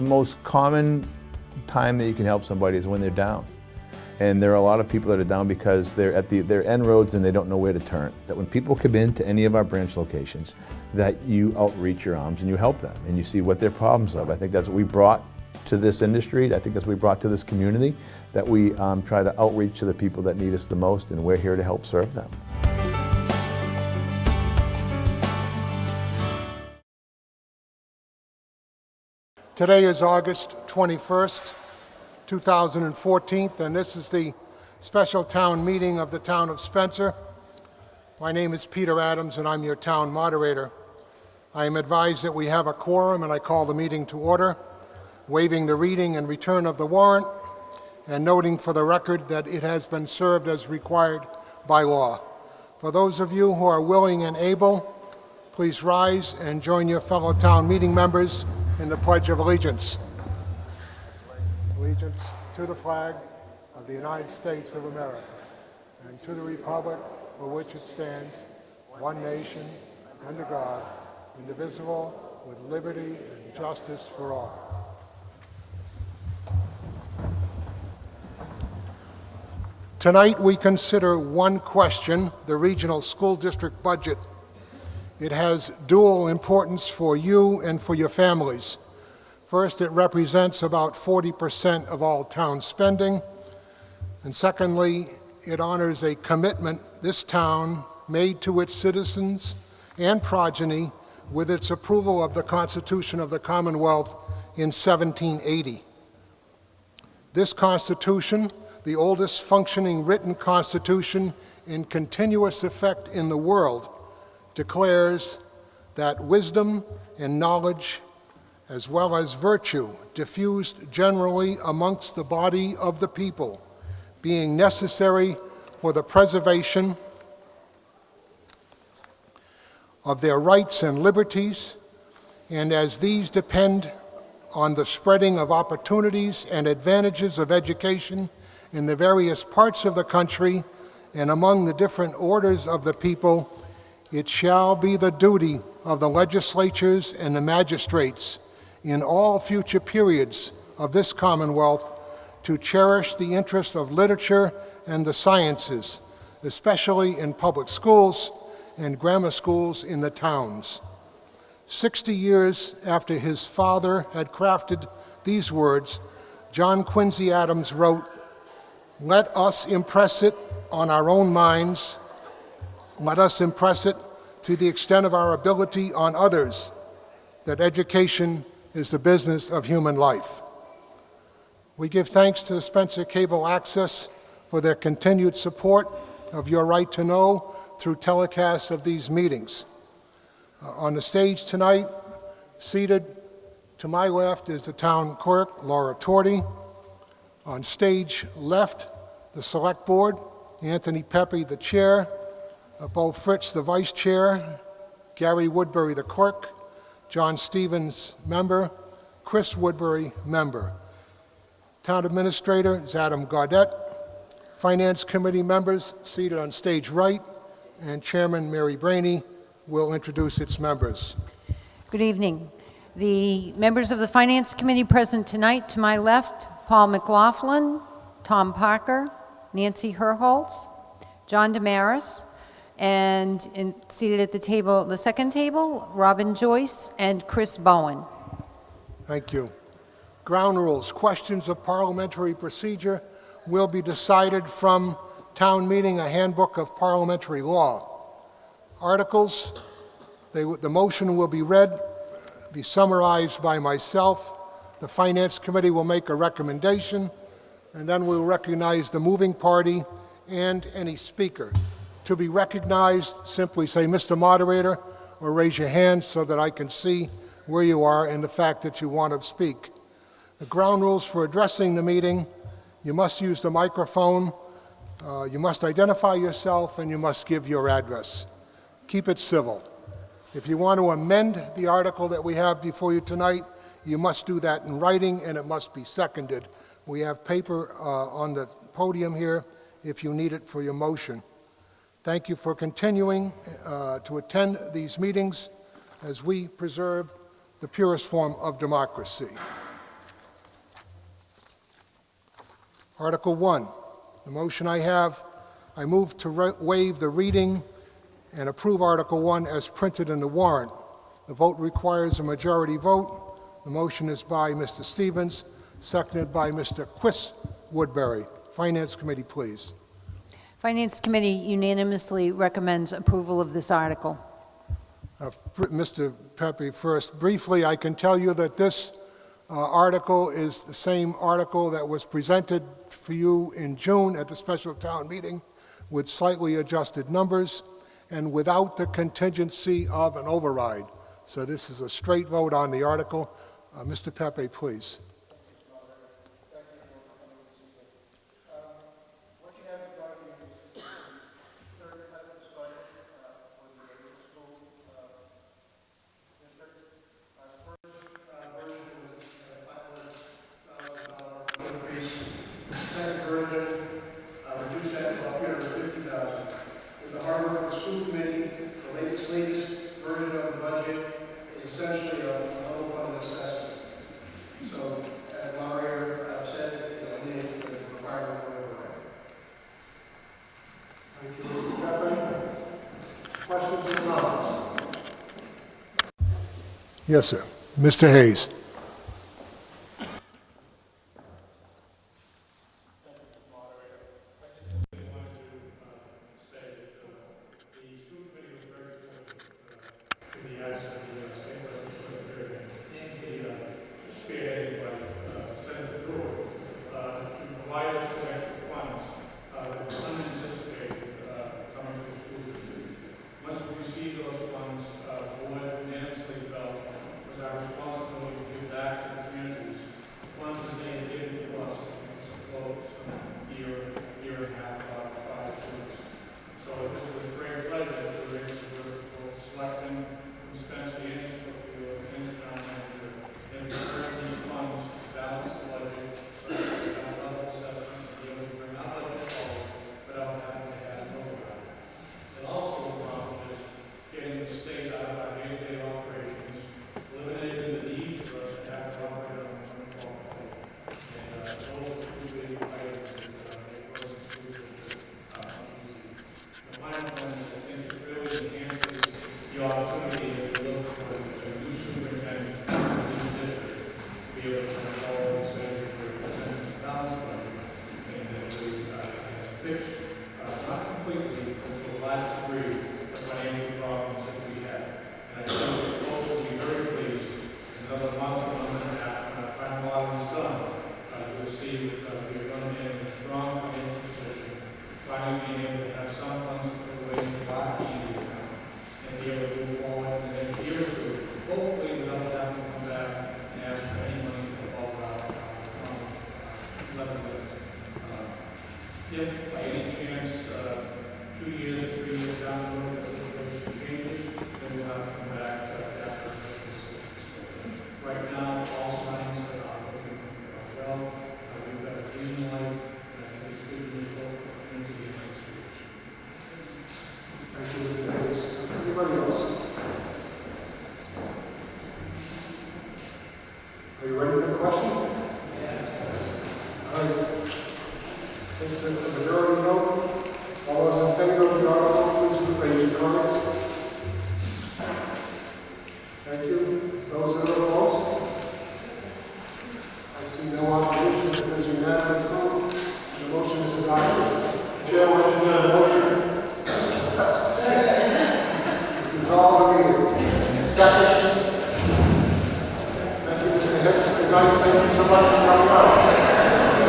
the most common time that you can help somebody is when they're down. And there are a lot of people that are down because they're at their end roads and they don't know where to turn. That when people come into any of our branch locations, that you outreach your arms and you help them and you see what their problems are. I think that's what we brought to this industry. I think that's what we brought to this community, that we try to outreach to the people that need us the most, and we're here to help serve them. Today is August 21st, 2014, and this is the special town meeting of the town of Spencer. My name is Peter Adams, and I'm your town moderator. I am advised that we have a quorum, and I call the meeting to order, waiving the reading and return of the warrant, and noting for the record that it has been served as required by law. For those of you who are willing and able, please rise and join your fellow town meeting members in the Pledge of Allegiance. Allegiance to the flag of the United States of America and to the republic for which it stands, one nation, under God, indivisible, with liberty and justice for all. Tonight we consider one question, the regional school district budget. It has dual importance for you and for your families. First, it represents about 40% of all town spending. And secondly, it honors a commitment this town made to its citizens and progeny with its approval of the Constitution of the Commonwealth in 1780. This Constitution, the oldest functioning written Constitution in continuous effect in the world, declares that wisdom and knowledge, as well as virtue, diffused generally amongst the body of the people, being necessary for the preservation of their rights and liberties, and as these depend on the spreading of opportunities and advantages of education in the various parts of the country and among the different orders of the people, it shall be the duty of the legislatures and the magistrates in all future periods of this Commonwealth to cherish the interest of literature and the sciences, especially in public schools and grammar schools in the towns. 60 years after his father had crafted these words, John Quincy Adams wrote, "Let us impress it on our own minds. Let us impress it to the extent of our ability on others, that education is the business of human life." We give thanks to the Spencer Cable Access for their continued support of Your Right to Know through telecasts of these meetings. On the stage tonight, seated to my left is the town clerk, Laura Torti. On stage left, the select board, Anthony Pepe, the chair, Bo Fritz, the vice chair, Gary Woodbury, the clerk, John Stevens, member, Chris Woodbury, member. Town administrator is Adam Gaudette. Finance committee members seated on stage right, and Chairman Mary Brainey will introduce its members. Good evening. The members of the Finance Committee present tonight, to my left, Paul McLaughlin, Tom Parker, Nancy Herholtz, John Damaris, and seated at the table, the second table, Robin Joyce and Chris Bowen. Thank you. Ground rules. Questions of parliamentary procedure will be decided from town meeting, a handbook of parliamentary law. Articles, the motion will be read, be summarized by myself. The Finance Committee will make a recommendation, and then we'll recognize the moving party and any speaker. To be recognized, simply say, "Mr. Moderator," or raise your hand so that I can see where you are and the fact that you want to speak. The ground rules for addressing the meeting: you must use the microphone, you must identify yourself, and you must give your address. Keep it civil. If you want to amend the article that we have before you tonight, you must do that in writing, and it must be seconded. We have paper on the podium here if you need it for your motion. Thank you for continuing to attend these meetings as we preserve the purest form of democracy. Article 1, the motion I move to waive the reading and approve Article 1 as printed in the warrant. The vote requires a majority vote. The motion is by Mr. Stevens, seconded by Mr. Quist Woodbury. Finance Committee, please. Finance Committee unanimously recommends approval of this article. Mr. Pepe first. Briefly, I can tell you that this article is the same article that was presented for you in June at the special town meeting with slightly adjusted numbers and without the contingency of an override. So this is a straight vote on the article. Mr. Pepe, please. Second version, reduce that to about $350,000. With the hard work of the school committee, the latest version of the budget is essentially a level funded assessment. So, as the moderator said, it is the requirement for override. Thank you, Mr. Pepe. Questions or comments? Yes, sir. Mr. Hayes. If by any chance, 2 years, 3 years down the road, the situation changes, then we'll have to come back after this. Right now, all signs are looking well. We've got a green light, and I think it's good news for opportunity in this situation. Thank you, Mr. Hayes. Anybody else? Are you ready for the question? Yes. All right. It's a majority vote. All those in favor of the article, please raise your cards. Thank you. Those that are opposed? I see no opposition. It is unanimous vote. The motion is adopted. Chair will entertain a motion. Dissolve the meeting. Second. Thank you, Mr. Hicks. Good night. Thank you so much for coming out.